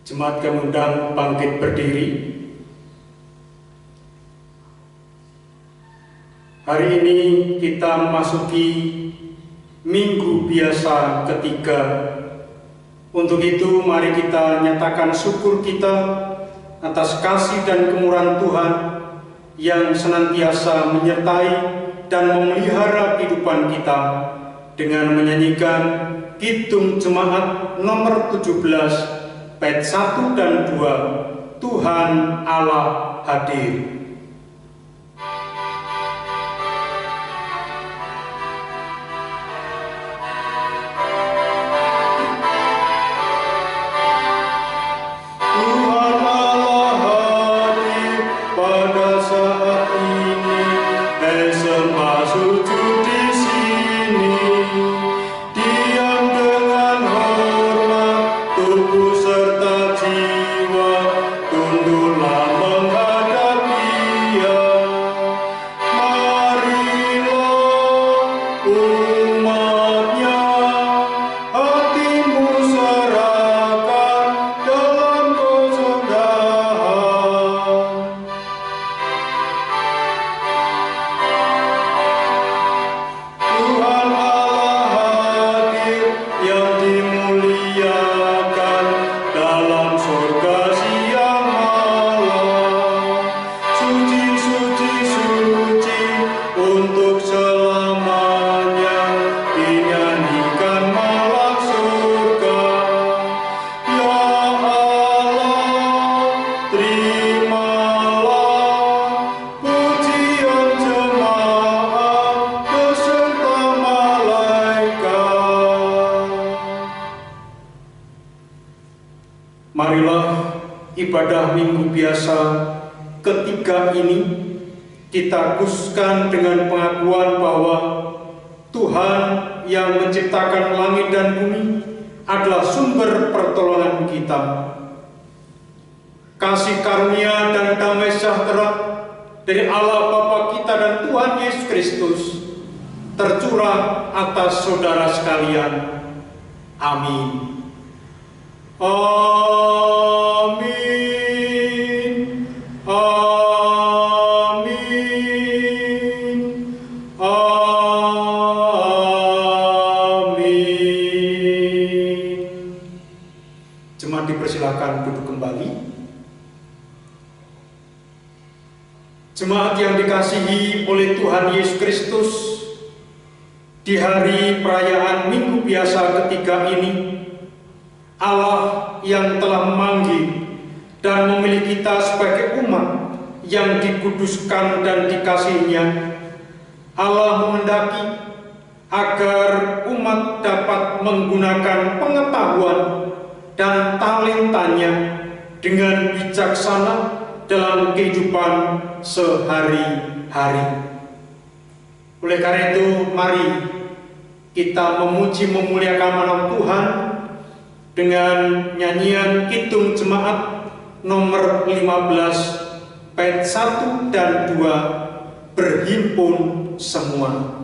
Jemaat kami undang bangkit berdiri. Hari ini kita memasuki Minggu Biasa ketiga. Untuk itu mari kita nyatakan syukur kita atas kasih dan kemurahan Tuhan yang senantiasa menyertai dan memelihara kehidupan kita dengan menyanyikan Kidung Jemaat nomor 17 bait 1 dan 2, Tuhan Allah hadir. Marilah ibadah Minggu Biasa ketiga ini kita khususkan dengan pengakuan bahwa Tuhan yang menciptakan langit dan bumi adalah sumber pertolongan kita. Kasih karunia dan damai sejahtera dari Allah Bapa kita dan Tuhan Yesus Kristus tercurah atas saudara sekalian. Amin. Amin. Amin. Amin. Jemaat dipersilakan duduk kembali. Jemaat yang dikasihi oleh Tuhan Yesus Kristus, di hari perayaan Minggu Biasa ketiga ini, Allah yang telah memanggil dan memilih kita sebagai umat yang dikuduskan dan dikasihinya, Allah menghendaki agar umat dapat menggunakan pengetahuan dan talentanya dengan bijaksana dalam kehidupan sehari-hari. Oleh karena itu, mari kita memuji memuliakan nama Tuhan dengan nyanyian Kidung Jemaat nomor 15 bait 1 dan 2, Berhimpun Semua.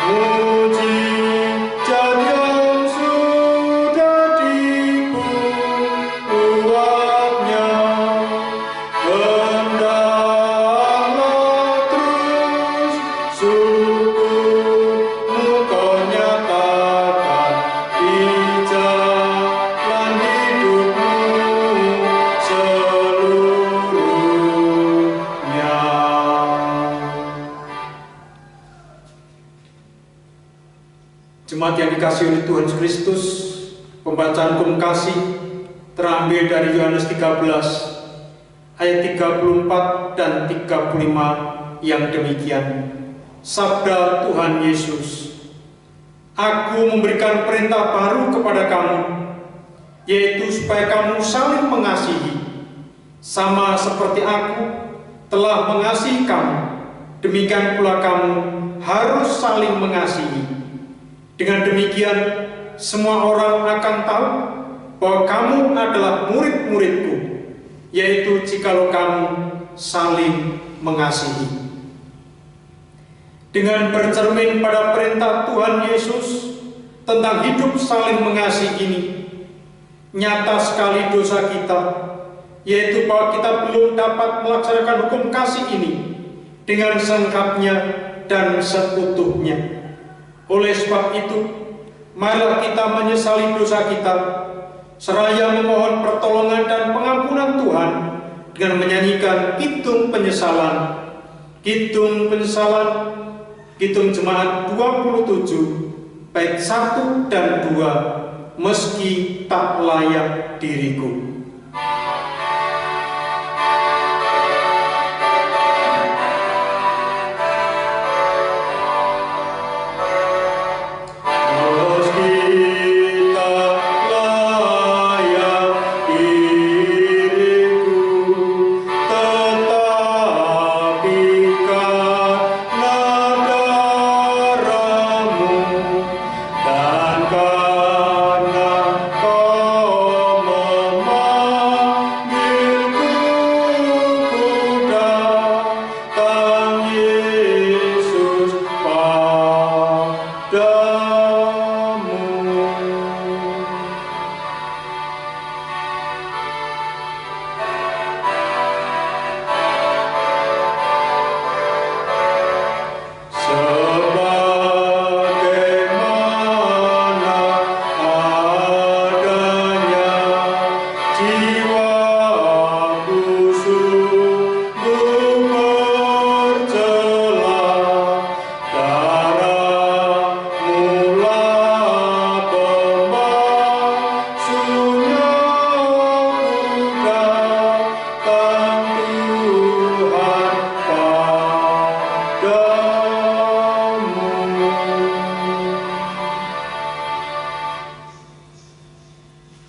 Muji jadian dikasihi oleh Tuhan Yesus Kristus, pembacaan hukum kasih terambil dari Yohanes 13 ayat 34 dan 35 yang demikian. Sabda Tuhan Yesus, Aku memberikan perintah baru kepada kamu, yaitu supaya kamu saling mengasihi, sama seperti aku telah mengasihi kamu, demikian pula kamu harus saling mengasihi. Dengan demikian, semua orang akan tahu bahwa kamu adalah murid-muridku, yaitu jikalau kamu saling mengasihi. Dengan bercermin pada perintah Tuhan Yesus tentang hidup saling mengasihi ini, nyata sekali dosa kita, yaitu bahwa kita belum dapat melaksanakan hukum kasih ini dengan selengkapnya dan seutuhnya. Oleh sebab itu, marilah kita menyesali dosa kita, seraya memohon pertolongan dan pengampunan Tuhan dengan menyanyikan kidung penyesalan. Kidung penyesalan, Kidung Jemaat 27, bait 1 dan 2, meski tak layak diriku.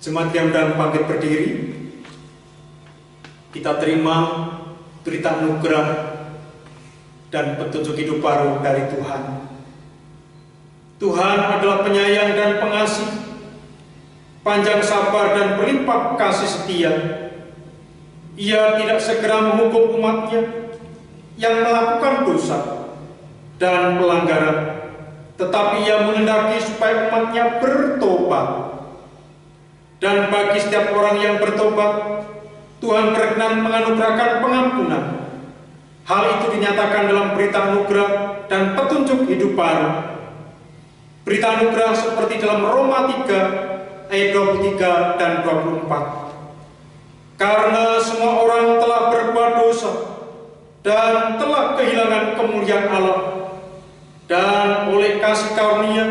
Jemaat yang dalam bangkit berdiri, kita terima berita anugerah dan petunjuk hidup baru dari Tuhan. Tuhan adalah penyayang dan pengasih, panjang sabar dan berlimpah kasih setia. Ia tidak segera menghukum umatnya yang melakukan dosa dan pelanggaran, tetapi ia menghendaki supaya umatnya bertobat. Dan bagi setiap orang yang bertobat, Tuhan berkenan menganugerahkan pengampunan. Hal itu dinyatakan dalam berita anugerah dan petunjuk hidup baru. Berita anugerah seperti dalam Roma 3 ayat 23 dan 24. Karena semua orang telah berbuat dosa dan telah kehilangan kemuliaan Allah, dan oleh kasih karunia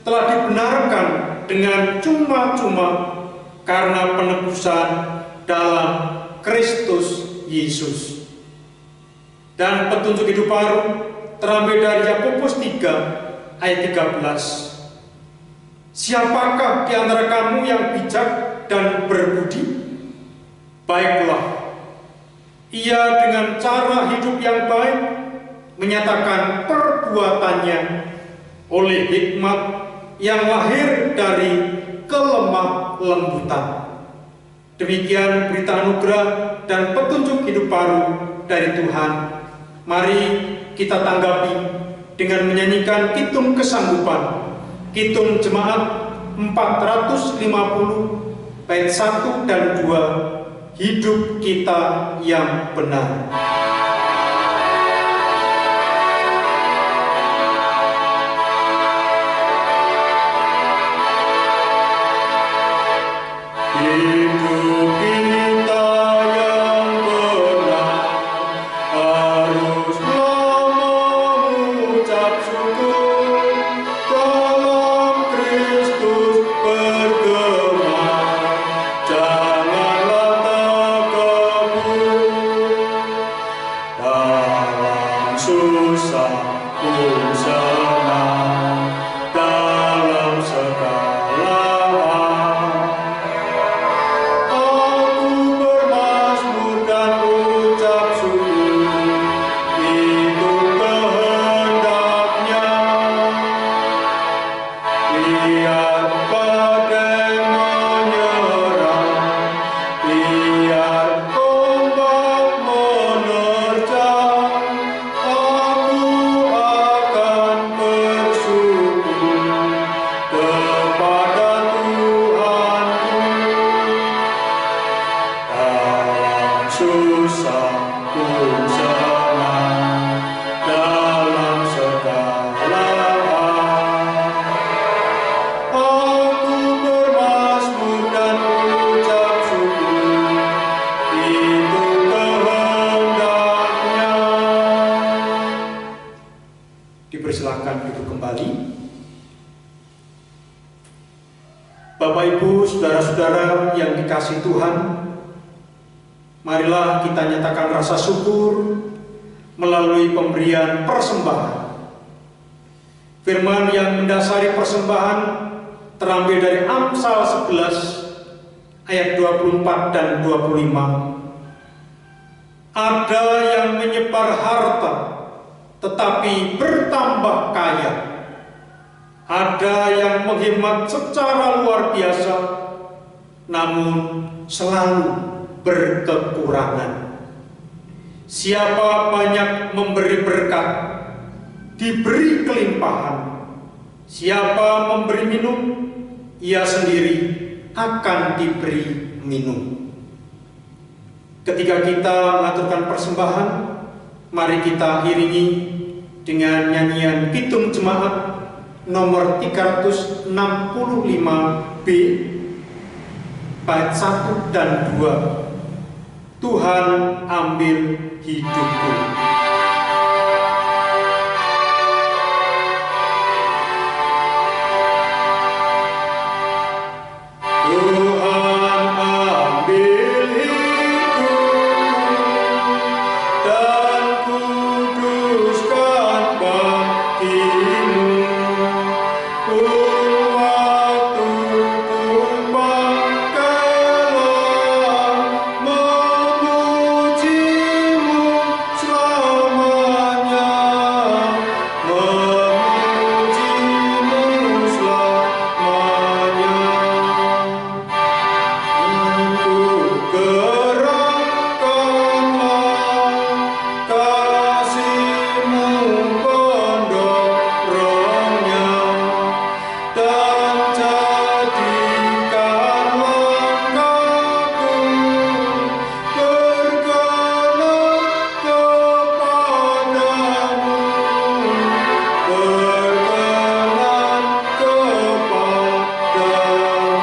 telah dibenarkan dengan cuma-cuma karena penebusan dalam Kristus Yesus. Dan petunjuk hidup baru terambil dari Yakobus 3 ayat 13. Siapakah di antara kamu yang bijak dan berbudi? Baiklah, ia dengan cara hidup yang baik menyatakan perbuatannya oleh hikmat yang lahir dari kelemah lembutan. Demikian berita anugerah dan petunjuk hidup baru dari Tuhan. Mari kita tanggapi dengan menyanyikan kidung kesanggupan, Kidung Jemaat 450 bait 1 dan 2, hidup kita yang benar. Hidup kita yang benar haruslah mengucap syukur dalam Kristus. bergema, janganlah terkebun. Dalam susah pun senang, dalam segala hal. Aku bermazmur dan ucap syukur, itu kehendaknya. Biar badai menyerang, biar ombak menerjang, aku akan bersyukur kepada Tuhanku. Dalam susah pun senang, dalam segala hal. Aku bermazmur dan ucap syukur, itu kehendaknya. Dipersilakan duduk kembali. Bapak, Ibu, saudara-saudara yang dikasihi Tuhan, marilah kita nyatakan rasa syukur melalui pemberian persembahan. Firman yang mendasari persembahan terambil dari Amsal 11 ayat 24 dan 25. Ada yang menyebar harta tetapi bertambah kaya. Ada yang menghemat secara luar biasa namun selalu berkekurangan. Siapa banyak memberi berkat, diberi kelimpahan. Siapa memberi minum, ia sendiri akan diberi minum. Ketika kita mengaturkan persembahan, mari kita iringi dengan nyanyian Kidung Jemaat nomor 365B, bait 1 dan 2. Tuhan ambil hidupku. Tuhan ambil hidupku dan kuduskan bakti-Mu. Waktu tumpah kelam memuji-Mu selamanya, memuji-Mu selamanya. Untuk gerakkanlah kasih-Mu pendorongnya, dan jadikan langkahku berkenan kepadamu, berkenan kepadamu.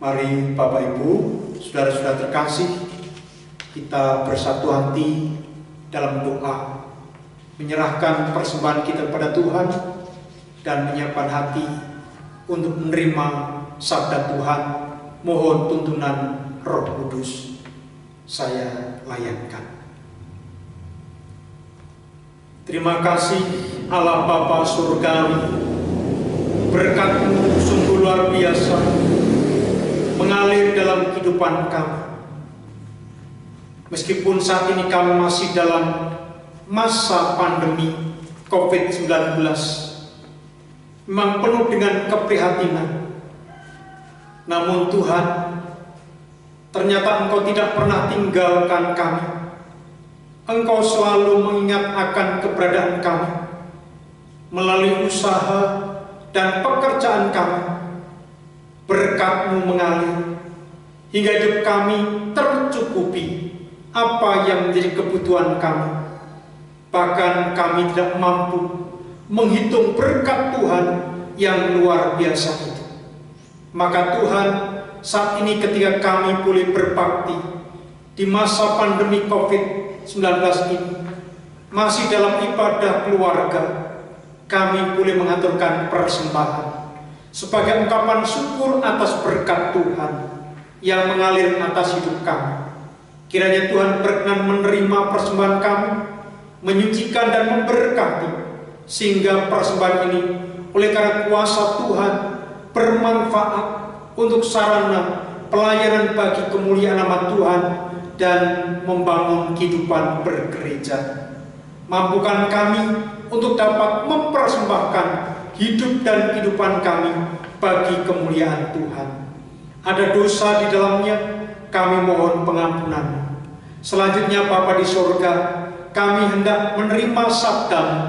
Mari Bapak Ibu, saudara-saudara terkasih, kita bersatu hati dalam doa, menyerahkan persembahan kita kepada Tuhan dan menyiapkan hati untuk menerima sabda Tuhan. Mohon tuntunan Roh Kudus. Saya layankan. Terima kasih Allah Bapa Surgawi, berkat-Mu sungguh luar biasa mengalir dalam kehidupan kami. Meskipun saat ini kami masih dalam masa pandemi COVID-19, memang penuh dengan keprihatinan. Namun Tuhan, ternyata Engkau tidak pernah tinggalkan kami. Engkau selalu mengingat akan keberadaan kami melalui usaha dan pekerjaan kami. Berkat-Mu mengalir hingga hidup kami tercukupi apa yang menjadi kebutuhan kami. Bahkan kami tidak mampu menghitung berkat Tuhan yang luar biasa itu. Maka Tuhan, saat ini ketika kami boleh berbakti di masa pandemi COVID-19 ini, masih dalam ibadah keluarga, kami boleh mengaturkan persembahan sebagai ungkapan syukur atas berkat Tuhan yang mengalir atas hidup kami. Kiranya Tuhan berkenan menerima persembahan kami, menyucikan dan memberkati, sehingga persembahan ini oleh karena kuasa Tuhan bermanfaat untuk sarana pelayanan bagi kemuliaan nama Tuhan dan membangun kehidupan bergereja. Mampukan kami untuk dapat mempersembahkan hidup dan kehidupan kami bagi kemuliaan Tuhan. Ada dosa di dalamnya, kami mohon pengampunan. Selanjutnya Bapa di surga, kami hendak menerima sabda-Mu.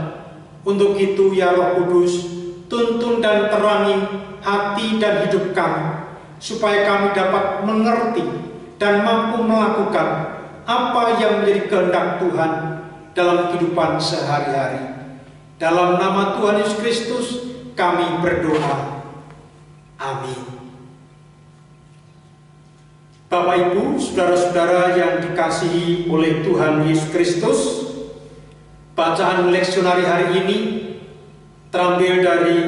Untuk itu ya Roh Kudus, tuntun dan terangi hati dan hidup kami, supaya kami dapat mengerti dan mampu melakukan apa yang menjadi kehendak Tuhan dalam kehidupan sehari-hari. Dalam nama Tuhan Yesus Kristus kami berdoa. Amin. Bapak Ibu, saudara-saudara yang dikasihi oleh Tuhan Yesus Kristus, bacaan leksionari hari ini terambil dari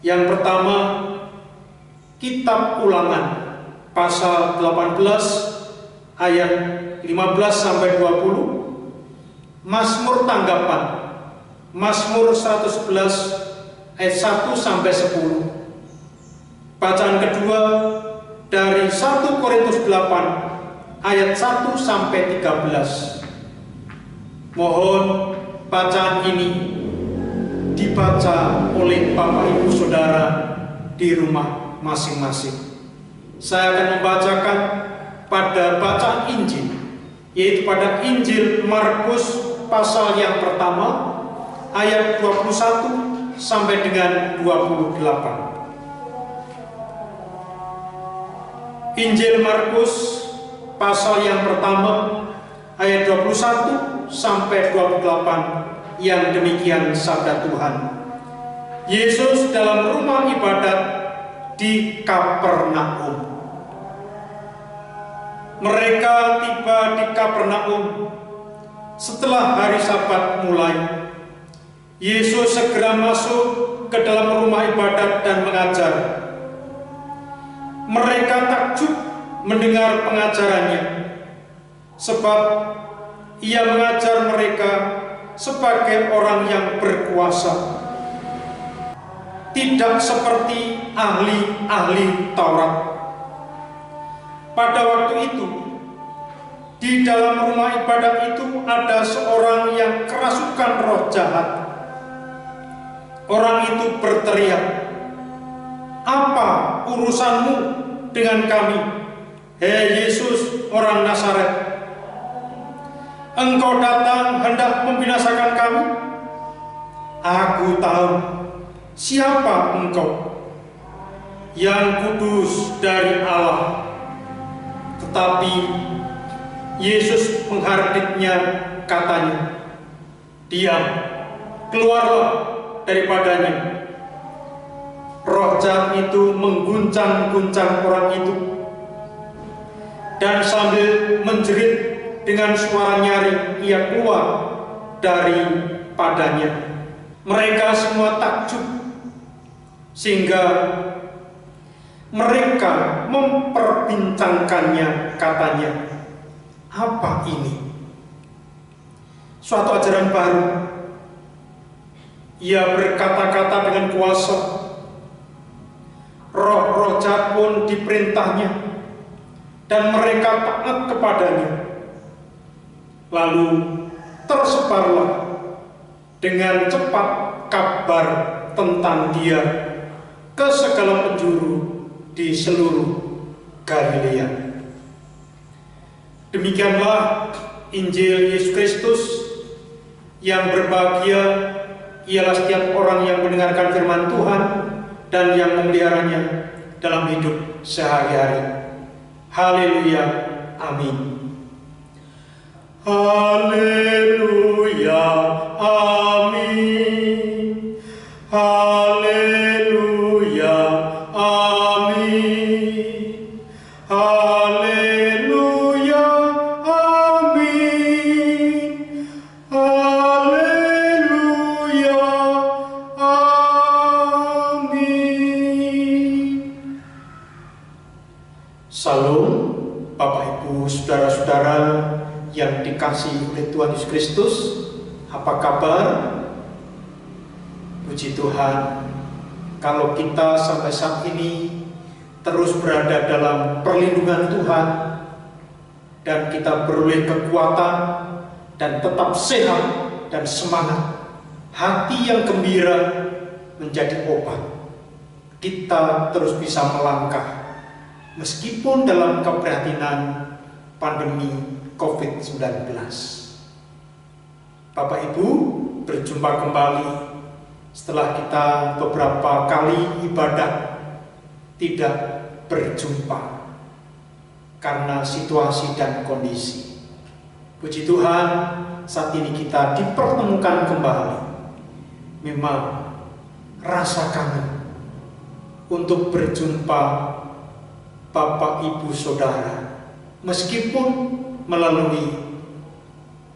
yang pertama, Kitab Ulangan pasal 18 ayat 15 sampai 20, Mazmur tanggapan Mazmur 111 ayat 1 sampai 10. Bacaan kedua dari 1 Korintus 8 ayat 1 sampai 13. Mohon bacaan ini dibaca oleh Bapak Ibu Saudara di rumah masing-masing. Saya akan membacakan pada bacaan Injil, yaitu pada Injil Markus pasal yang pertama ayat 21 sampai dengan 28. Injil Markus pasal yang pertama ayat 21 sampai 28, yang demikian sabda Tuhan. Yesus dalam rumah ibadat di Kapernaum. Mereka tiba di Kapernaum setelah hari Sabat mulai. Yesus segera masuk ke dalam rumah ibadat dan mengajar. Mereka takjub mendengar pengajarannya, sebab ia mengajar mereka sebagai orang yang berkuasa, tidak seperti ahli-ahli Taurat. Pada waktu itu, di dalam rumah ibadat itu ada seorang yang kerasukan roh jahat. Orang itu berteriak, "Apa urusanmu dengan kami, hei Yesus orang Nazaret? Engkau datang hendak membinasakan kami? Aku tahu siapa engkau, yang kudus dari Allah." Tetapi Yesus menghardiknya, katanya, "Diam, keluarlah daripadanya." Roh jahat itu mengguncang-guncang orang itu, dan sambil menjerit dengan suara nyaring ia keluar daripadanya. Mereka semua takjub, sehingga mereka memperbincangkannya, katanya, "Apa ini? Suatu ajaran baru. Ia berkata-kata dengan kuasa. Roh-roh jahat pun diperintahnya, dan mereka taat kepadanya." Lalu tersebarlah dengan cepat kabar tentang dia ke segala penjuru di seluruh Galilea. Demikianlah Injil Yesus Kristus. Yang berbahagia ialah setiap orang yang mendengarkan firman Tuhan dan yang memeliharanya dalam hidup sehari-hari. Haleluya, amin. Haleluya, amin. Haleluya, amin. Haleluya, amin. Haleluya, Salam, Bapak Ibu, saudara-saudara yang dikasihi oleh Tuhan Yesus Kristus. Apa kabar? Puji Tuhan, kalau kita sampai saat ini terus berada dalam perlindungan Tuhan dan kita beroleh kekuatan dan tetap sehat dan semangat, hati yang gembira menjadi obat. Kita terus bisa melangkah meskipun dalam keprihatinan pandemi COVID-19. Bapak Ibu, berjumpa kembali setelah kita beberapa kali ibadah tidak berjumpa karena situasi dan kondisi. Puji Tuhan, saat ini kita dipertemukan kembali. Memang rasa kangen untuk berjumpa Bapak, Ibu, Saudara, meskipun melalui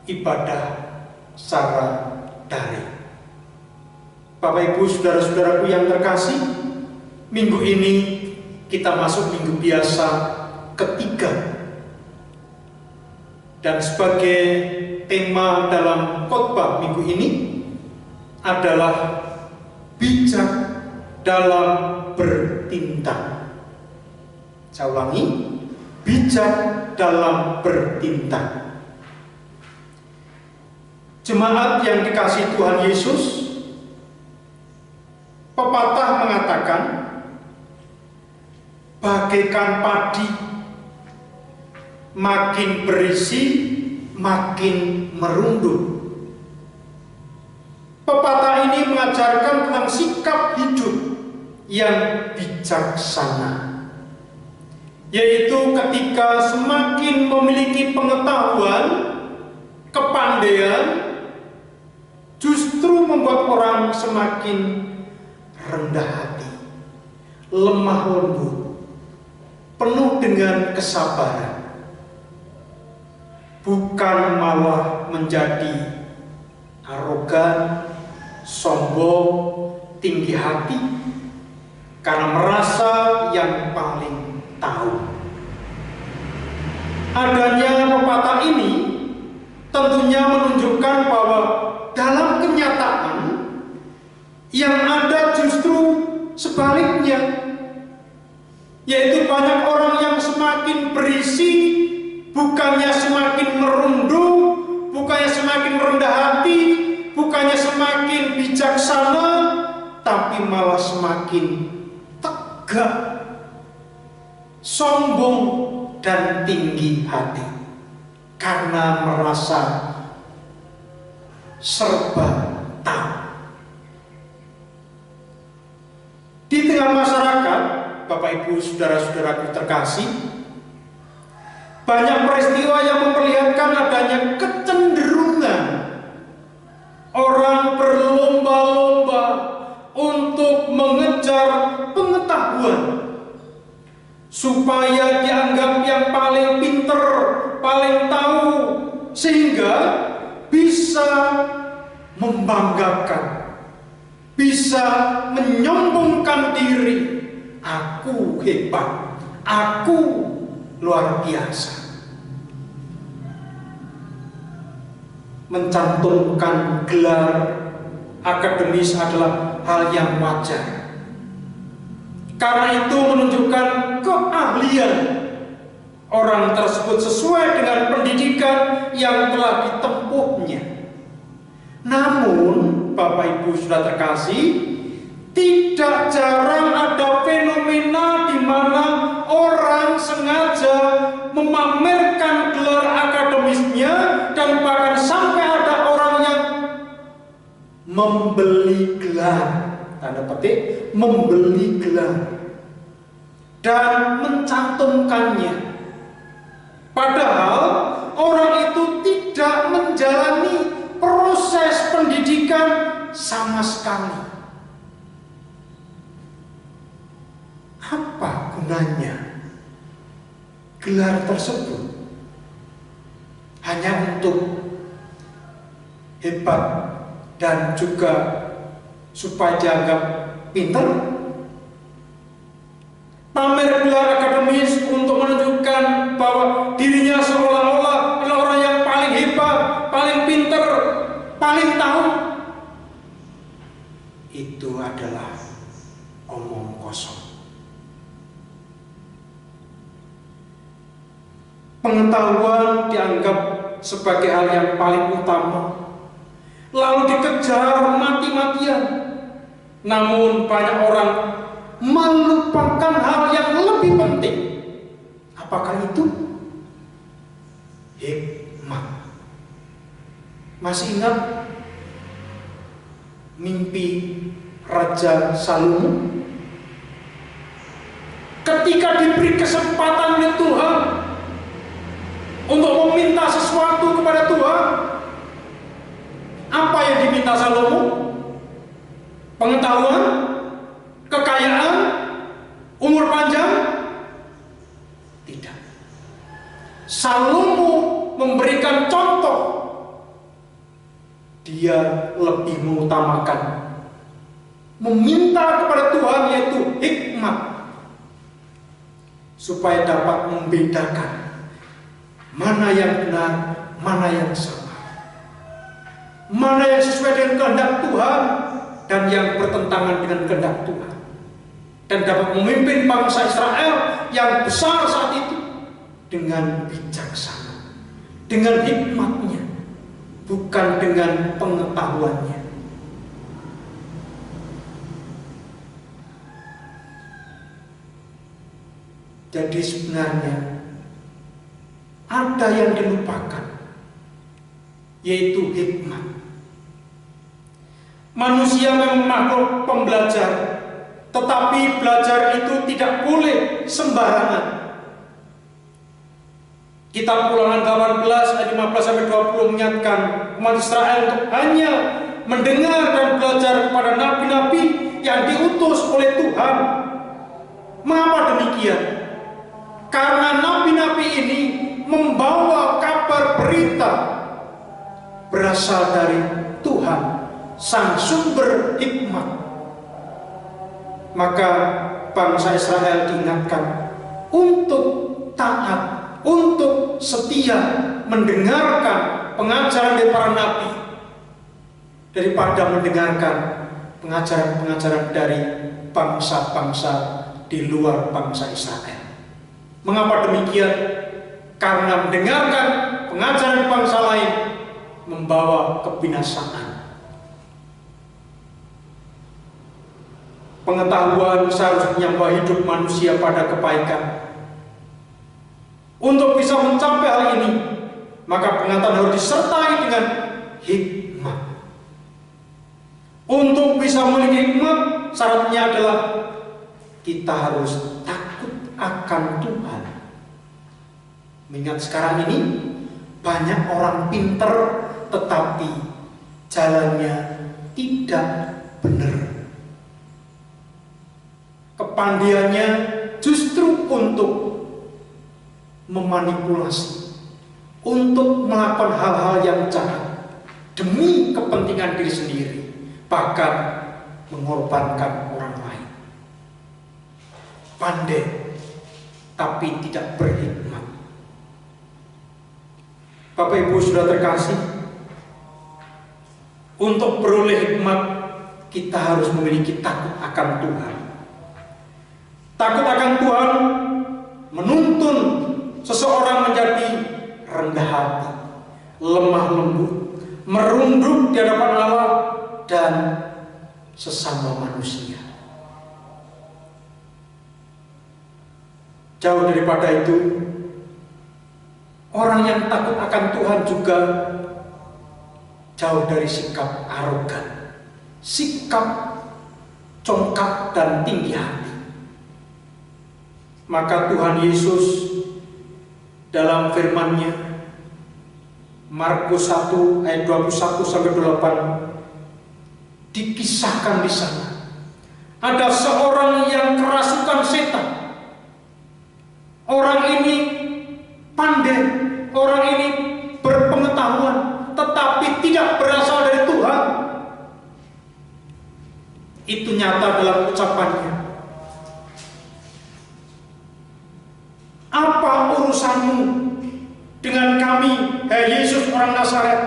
ibadah secara daring. Bapak, Ibu, Saudara-saudaraku yang terkasih, minggu ini kita masuk minggu biasa ketiga. Dan sebagai tema dalam khotbah minggu ini adalah bijak dalam bertindak. Saya ulangi, bijak dalam bertindak. Jemaat yang dikasihi Tuhan Yesus, pepatah mengatakan, bagaikan padi, makin berisi, makin merunduk. Pepatah ini mengajarkan tentang sikap hidup yang bijaksana, yaitu ketika semakin memiliki pengetahuan, kepandaian, justru membuat orang semakin rendah hati, lemah lembut, penuh dengan kesabaran, bukan malah menjadi arogan, sombong, tinggi hati, karena merasa yang paling tahu. Adanya pepatah ini tentunya menunjukkan bahwa dalam kenyataan yang ada justru sebaliknya, yaitu banyak orang yang semakin berisi, bukannya semakin merunduk, bukannya semakin rendah hati, bukannya semakin bijaksana, tapi malah semakin tegak, sombong, dan tinggi hati karena merasa serba tahu. Di tengah masyarakat, Bapak, Ibu, Saudara-saudaraku terkasih, banyak peristiwa yang memperlihatkan adanya kecenderungan orang berlomba-lomba untuk mengejar pengetahuan supaya dianggap yang paling pinter, paling tahu, sehingga bisa membanggakan, bisa menyombongkan diri. Aku hebat, aku luar biasa. Mencantumkan gelar akademis adalah hal yang wajar, karena itu menunjukkan keahlian orang tersebut sesuai dengan pendidikan yang telah ditempuhnya. Namun, Bapak, Ibu, sudah terkasih, tidak jarang ada fenomena di mana orang sengaja memamerkan gelar akademisnya, dan bahkan sampai ada orang yang membeli gelar, tanda petik, membeli gelar dan mencantumkannya. Padahal orang itu tidak menjalani proses pendidikan sama sekali. Apa gunanya gelar tersebut? Hanya untuk hebat dan juga supaya dianggap pintar? Pamer gelar akademis untuk menunjukkan itu adalah omong kosong. Pengetahuan dianggap sebagai hal yang paling utama, lalu dikejar mati-matian. Namun banyak orang melupakan hal yang lebih penting. Apakah itu? Hikmat. Masih ingat mimpi Raja Salomo? Ketika diberi kesempatan oleh Tuhan untuk meminta sesuatu kepada Tuhan, apa yang diminta Salomo? Pengetahuan, kekayaan, umur panjang? Tidak. Salomo memberikan contoh. Dia lebih mengutamakan meminta kepada Tuhan, yaitu hikmat, supaya dapat membedakan mana yang benar, mana yang salah, mana yang sesuai dengan kehendak Tuhan dan yang bertentangan dengan kehendak Tuhan, dan dapat memimpin bangsa Israel yang besar saat itu dengan bijaksana, dengan hikmatnya, bukan dengan pengetahuannya. Jadi sebenarnya ada yang dilupakan, yaitu hikmat. Manusia memang makhluk pembelajar, tetapi belajar itu tidak boleh sembarangan. Kitab Ulangan 18 ayat 15-20 menyatakan umat Israel untuk hanya mendengar dan belajar kepada nabi-nabi yang diutus oleh Tuhan. Mengapa demikian? Karena nabi-nabi ini membawa kabar berita berasal dari Tuhan, sang sumber hikmat. Maka bangsa Israel diingatkan untuk taat, untuk setia mendengarkan pengajaran dari para nabi, daripada mendengarkan pengajaran-pengajaran dari bangsa-bangsa di luar bangsa Israel. Mengapa demikian? Karena mendengarkan pengajaran bangsa lain membawa kebinasaan. Pengetahuan seharusnya membawa hidup manusia pada kebaikan. Untuk bisa mencapai hal ini, maka pengetahuan harus disertai dengan hikmat. Untuk bisa memiliki hikmat, syaratnya adalah kita harus takut akan Tuhan. Mengingat sekarang ini banyak orang pinter, tetapi jalannya tidak benar. Kepandaiannya justru untuk memanipulasi, untuk melakukan hal-hal yang jahat demi kepentingan diri sendiri, bahkan mengorbankan orang lain. Pandai tapi tidak berhikmat. Bapak Ibu sudah terkasih, untuk beroleh hikmat kita harus memiliki takut akan Tuhan. Takut akan Tuhan menuntun seseorang menjadi rendah hati, lemah lembut, merunduk di hadapan Allah dan sesama manusia. Jauh daripada itu, orang yang takut akan Tuhan juga jauh dari sikap arogan, sikap congkak dan tinggi hati. Maka Tuhan Yesus dalam firman-Nya, Markus 1 ayat 21-28, dikisahkan di sana ada seorang yang kerasukan setan. Orang ini pandai, orang ini berpengetahuan, tetapi tidak berasal dari Tuhan. Itu nyata dalam ucapannya. Apa urusanmu dengan kami, hai Yesus orang Nazaret?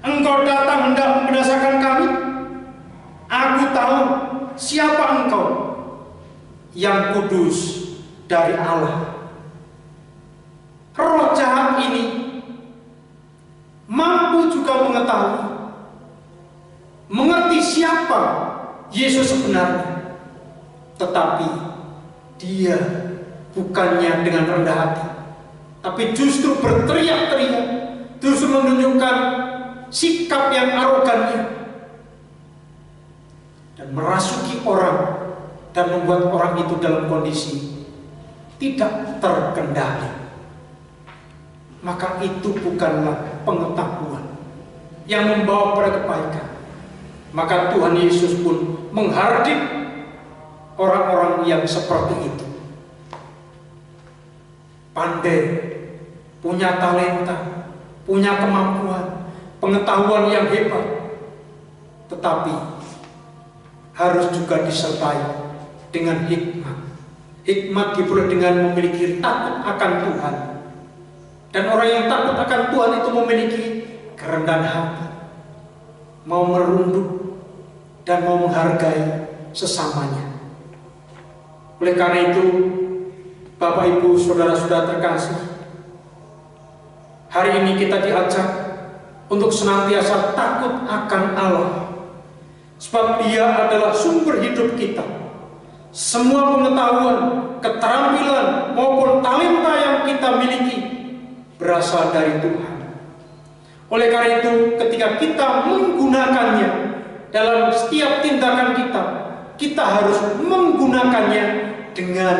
Engkau datang hendak membinasakan kami? Aku tahu siapa engkau yang kudus dari Allah. Roh jahat ini mampu juga mengetahui, mengerti siapa Yesus sebenarnya, tetapi dia bukannya dengan rendah hati, tapi justru berteriak-teriak, justru menunjukkan sikap yang arogannya dan merasuki orang dan membuat orang itu dalam kondisi tidak terkendali. Maka itu bukanlah pengetahuan yang membawa pada kebaikan. Maka Tuhan Yesus pun menghardik orang-orang yang seperti itu. Pandai, punya talenta, punya kemampuan, pengetahuan yang hebat, tetapi harus juga disertai dengan hikmat. Hikmat diperoleh dengan memiliki takut akan Tuhan. Dan orang yang takut akan Tuhan itu memiliki kerendahan hati, mau merunduk dan mau menghargai sesamanya. Oleh karena itu, Bapak Ibu saudara-saudara terkasih, hari ini kita diajak untuk senantiasa takut akan Allah, sebab Dia adalah sumber hidup kita. Semua pengetahuan, keterampilan maupun talenta yang kita miliki berasal dari Tuhan. Oleh karena itu, ketika kita menggunakannya dalam setiap tindakan kita, kita harus menggunakannya dengan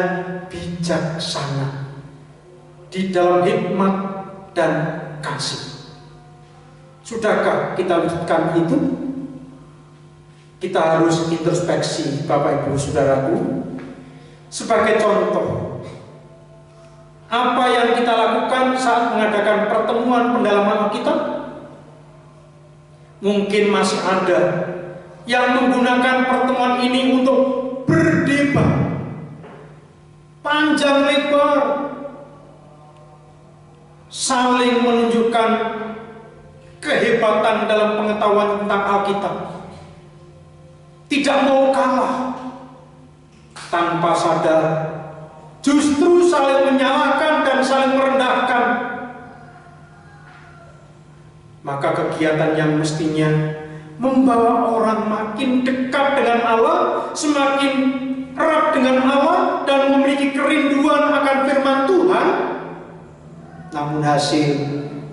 bijaksana, di dalam hikmat dan kasih. Sudahkah kita wujudkan itu? Kita harus introspeksi, Bapak Ibu Saudaraku. Sebagai contoh, apa yang kita lakukan saat mengadakan pertemuan pendalaman Alkitab? Mungkin masih ada yang menggunakan pertemuan ini untuk berdebat panjang lebar, saling menunjukkan kehebatan dalam pengetahuan tentang Alkitab, tidak mau kalah, tanpa sadar justru saling menyalahkan dan saling merendahkan. Maka kegiatan yang mestinya membawa orang makin dekat dengan Allah, semakin erat dengan Allah, dan memiliki kerinduan akan firman Tuhan, namun hasil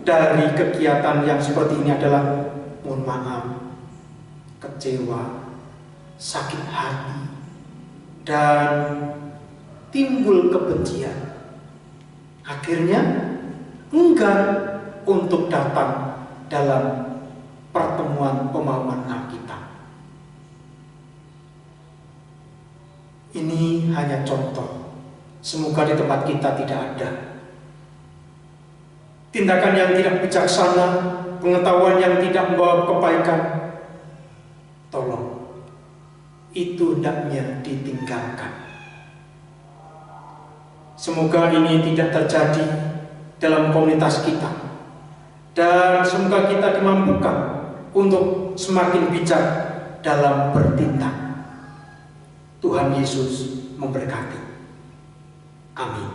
dari kegiatan yang seperti ini adalah, mohon maaf, kecewa, sakit hati, dan timbul kebencian. Akhirnya enggan untuk datang dalam pertemuan pemahaman Alkitab. Ini hanya contoh. Semoga di tempat kita tidak ada tindakan yang tidak bijaksana, pengetahuan yang tidak membawa kebaikan. Tolong, itu hendaknya ditinggalkan. Semoga ini tidak terjadi dalam komunitas kita, dan semoga kita dimampukan untuk semakin bijak dalam bertindak. Tuhan Yesus memberkati. Amin.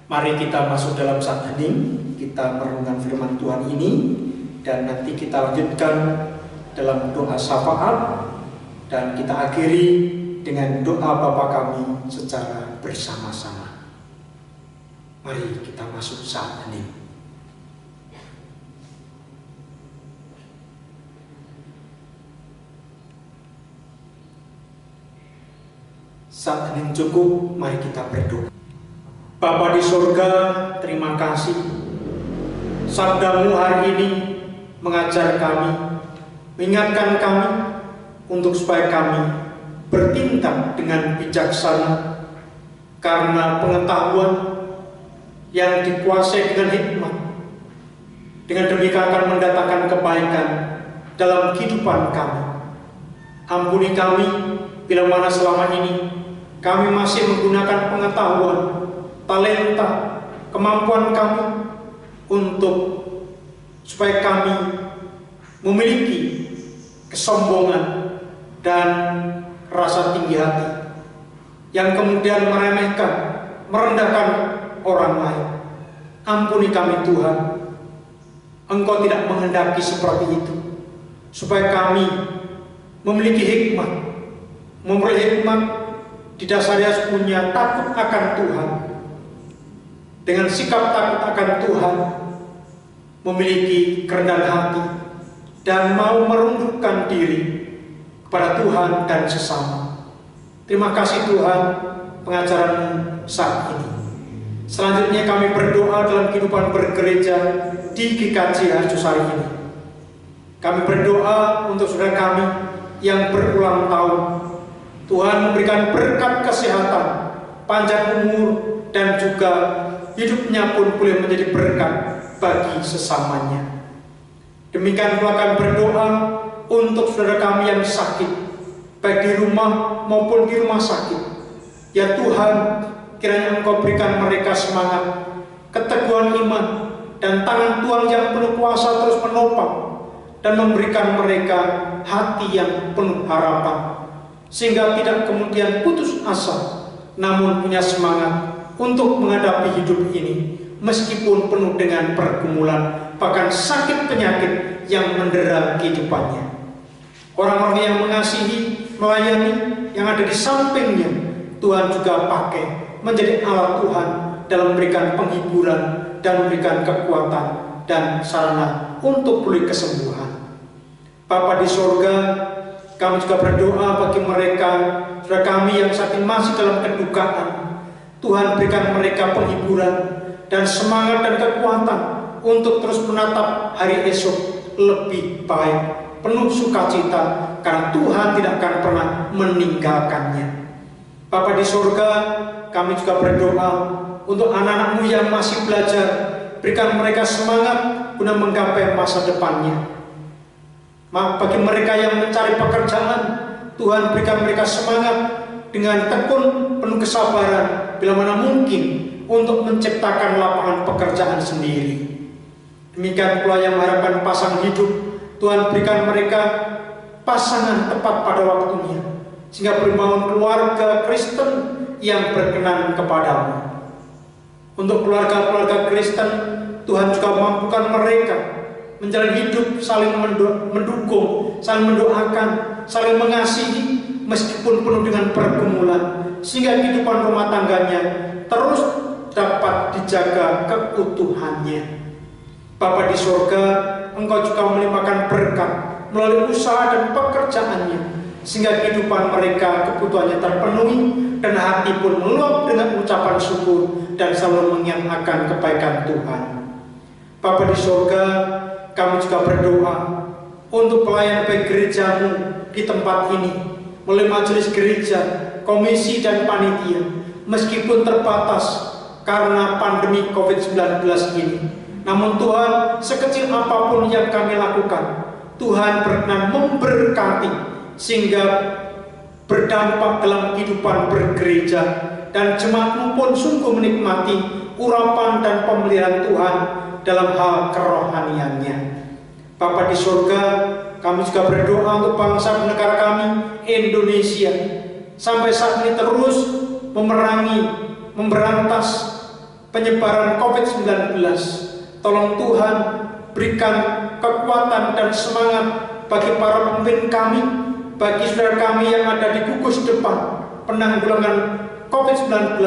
Mari kita masuk dalam saat hening, kita merenungkan firman Tuhan ini, dan nanti kita lanjutkan dalam doa syafaat, dan kita akhiri dengan doa Bapa kami secara bersama-sama. Mari kita masuk saat hening. Saat hening cukup, mari kita berdoa. Bapa di surga, terima kasih. Sabdamu hari ini mengajar kami, mengingatkan kami untuk supaya kami bertindak dengan bijaksana, karena pengetahuan yang dikuasai dengan hikmat, dengan demikian akan mendatangkan kebaikan dalam kehidupan kami. Ampuni kami bila mana selama ini kami masih menggunakan pengetahuan, talenta, kemampuan kami untuk supaya kami memiliki kesombongan, dan rasa tinggi hati yang kemudian meremehkan, merendahkan orang lain. Ampuni kami Tuhan, Engkau tidak menghendaki seperti itu, supaya kami memiliki hikmat, memperoleh hikmat didasari punya takut akan Tuhan. Dengan sikap takut akan Tuhan, memiliki kerendahan hati, dan mau merundukkan diri kepada Tuhan dan sesama. Terima kasih Tuhan pengajaran saat ini. Selanjutnya kami berdoa dalam kehidupan bergereja di GKJ Harjosari ini. Kami berdoa untuk saudara kami yang berulang tahun. Tuhan memberikan berkat kesehatan, panjang umur, dan juga hidupnya pun boleh menjadi berkat bagi sesamanya. Demikian pula kami berdoa untuk saudara kami yang sakit, baik di rumah maupun di rumah sakit. Ya Tuhan, kiranya Engkau berikan mereka semangat, keteguhan iman, dan tangan Tuhan yang penuh kuasa terus menopang dan memberikan mereka hati yang penuh harapan, sehingga tidak kemudian putus asa, namun punya semangat untuk menghadapi hidup ini, meskipun penuh dengan pergumulan, bahkan sakit penyakit yang mendera kehidupannya. Orang-orang yang mengasihi, melayani, yang ada di sampingnya, Tuhan juga pakai menjadi alat Tuhan dalam memberikan penghiburan dan memberikan kekuatan dan sarana untuk pulih kesembuhan. Bapa di sorga, kami juga berdoa bagi mereka, saudara kami yang saat ini masih dalam kedukaan. Tuhan berikan mereka penghiburan dan semangat dan kekuatan untuk terus menatap hari esok lebih baik, penuh sukacita, karena Tuhan tidak akan pernah meninggalkannya. Bapa di surga, kami juga berdoa untuk anak-anak-Mu yang masih belajar, berikan mereka semangat guna menggapai masa depannya. Bagi mereka yang mencari pekerjaan, Tuhan berikan mereka semangat dengan tekun, penuh kesabaran, bila mana mungkin untuk menciptakan lapangan pekerjaan sendiri. Demikian pula yang mengharapkan pasangan hidup, Tuhan berikan mereka pasangan tepat pada waktunya, sehingga membangun keluarga Kristen yang berkenan kepadamu. Untuk keluarga-keluarga Kristen, Tuhan juga mampukan mereka menjalani hidup saling mendukung, saling mendoakan, saling mengasihi, meskipun penuh dengan pergumulan, sehingga kehidupan rumah tangganya terus dapat dijaga keutuhannya. Bapa di surga, Engkau juga melimpahkan berkat melalui usaha dan pekerjaannya, sehingga kehidupan mereka kebutuhannya terpenuhi dan hati pun meluap dengan ucapan syukur dan selalu mengingat akan kebaikan Tuhan. Bapa di surga, kami juga berdoa untuk pelayan baik gereja-Mu di tempat ini, melalui majelis gereja, komisi dan panitia, meskipun terbatas karena pandemi COVID-19 ini. Namun Tuhan, sekecil apapun yang kami lakukan, Tuhan berkenan memberkati, sehingga berdampak dalam kehidupan bergereja, dan jemaat-Mu pun sungguh menikmati urapan dan pemeliharaan Tuhan dalam hal kerohaniannya. Bapa di surga, kami juga berdoa untuk bangsa dan negara kami, Indonesia, sampai saat ini terus memberantas penyebaran COVID-19. Tolong Tuhan berikan kekuatan dan semangat bagi para pemimpin kami, bagi saudara kami yang ada di gugus depan penanggulangan COVID-19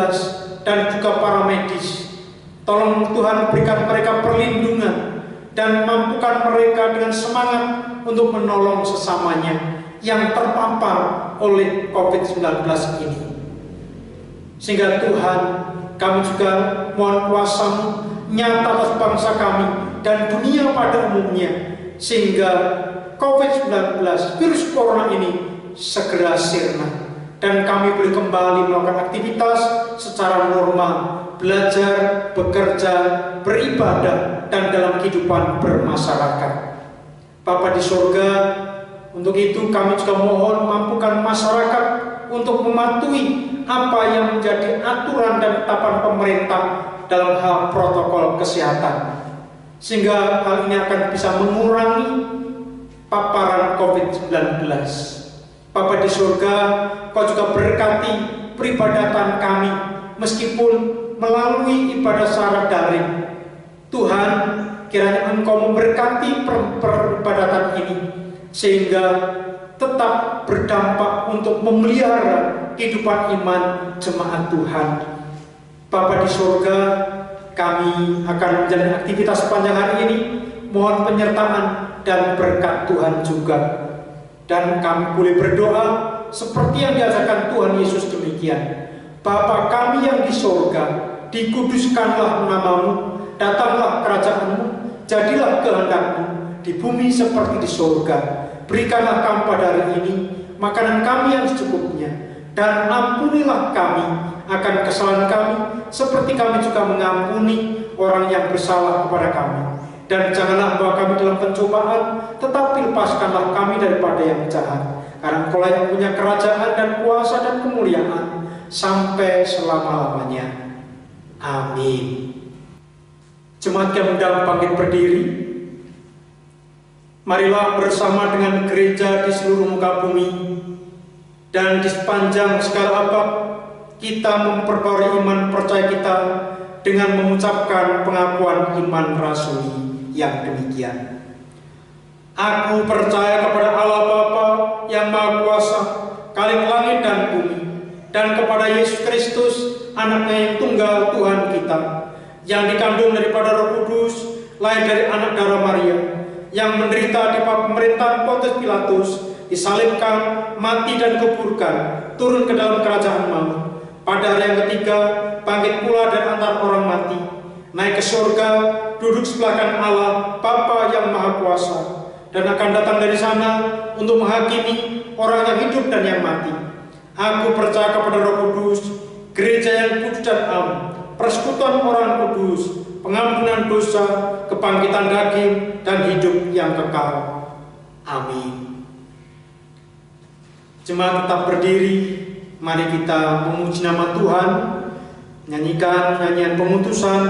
dan juga para medis. Tolong Tuhan berikan mereka perlindungan dan mampukan mereka dengan semangat untuk menolong sesamanya yang terpapar oleh COVID-19 ini. Sehingga Tuhan, kami juga mohon kuasa-Mu nyata atas bangsa kami dan dunia pada umumnya, sehingga COVID-19, virus corona ini segera sirna dan kami boleh kembali melakukan aktivitas secara normal, belajar, bekerja, beribadah, dan dalam kehidupan bermasyarakat. Bapa di surga, untuk itu kami juga mohon mampukan masyarakat untuk mematuhi apa yang menjadi aturan dan ketetapan pemerintah dalam hal protokol kesehatan, sehingga hal ini akan bisa mengurangi paparan COVID-19. Bapa di surga, Kau juga berkati peribadatan kami meskipun melalui ibadah secara daring. Tuhan, kiranya Engkau memberkati peribadatan ini sehingga tetap berdampak untuk memelihara kehidupan iman jemaat Tuhan. Bapa di surga, kami akan menjalani aktivitas sepanjang hari ini. Mohon penyertaan dan berkat Tuhan juga. Dan kami boleh berdoa seperti yang diajarkan Tuhan Yesus demikian. Bapa kami yang di surga, dikuduskanlah namamu, datanglah kerajaanmu, jadilah kehendak-Mu di bumi seperti di surga. Berikanlah kami pada hari ini makanan kami yang secukupnya, dan ampunilah kami akan kesalahan kami, seperti kami juga mengampuni orang yang bersalah kepada kami. Dan janganlah membawa kami dalam pencobaan, tetapi lepaskanlah kami daripada yang jahat. Karena Engkau yang punya kerajaan dan kuasa dan kemuliaan sampai selama-lamanya. Amin. Jemaat yang undang bangkit berdiri. Marilah bersama dengan gereja di seluruh muka bumi dan di sepanjang segala abad kita memperbarui iman percaya kita dengan mengucapkan pengakuan iman rasuli yang demikian. Aku percaya kepada Allah Bapa yang Maha Kuasa, Khalik langit dan bumi, dan kepada Yesus Kristus, Anaknya yang tunggal Tuhan kita, yang dikandung daripada Roh Kudus, lahir dari anak darah Maria, yang menderita di bawah pemerintahan Pontius Pilatus, disalibkan, mati dan kuburkan, turun ke dalam kerajaan maut. Pada hari yang ketiga, bangkit pula dari antara orang mati, naik ke surga, duduk sebelah kanan Allah, Bapa yang Maha Kuasa, dan akan datang dari sana untuk menghakimi orang yang hidup dan yang mati. Aku percaya kepada Roh Kudus, gereja yang kudus dan am, persekutuan orang kudus, pengampunan dosa, kebangkitan daging, dan hidup yang kekal. Amin. Jemaat tetap berdiri, mari kita memuji nama Tuhan, nyanyikan nyanyian pemutusan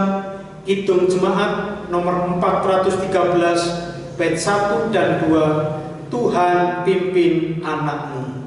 Kidung Jemaat nomor 413 bait 1 dan 2, Tuhan pimpin anak-Mu.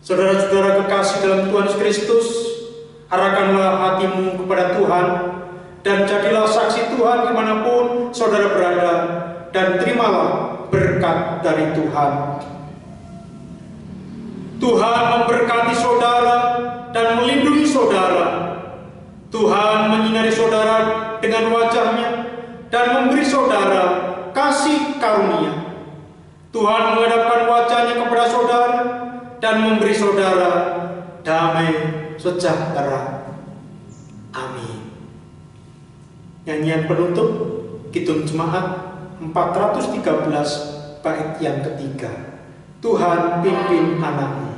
Saudara-saudara kekasih dalam Tuhan Yesus Kristus, arahkanlah hatimu kepada Tuhan dan jadilah saksi Tuhan dimanapun saudara berada, dan terimalah berkat dari Tuhan. Tuhan memberkati saudara dan melindungi saudara. Tuhan menyinari saudara dengan wajahnya dan memberi saudara kasih karunia. Tuhan menghadapkan wajahnya kepada saudara dan memberi saudara damai sejahtera. Amin. Nyanyian penutup Kidung Jemaat 413 bait yang ketiga. Tuhan pimpin anaknya.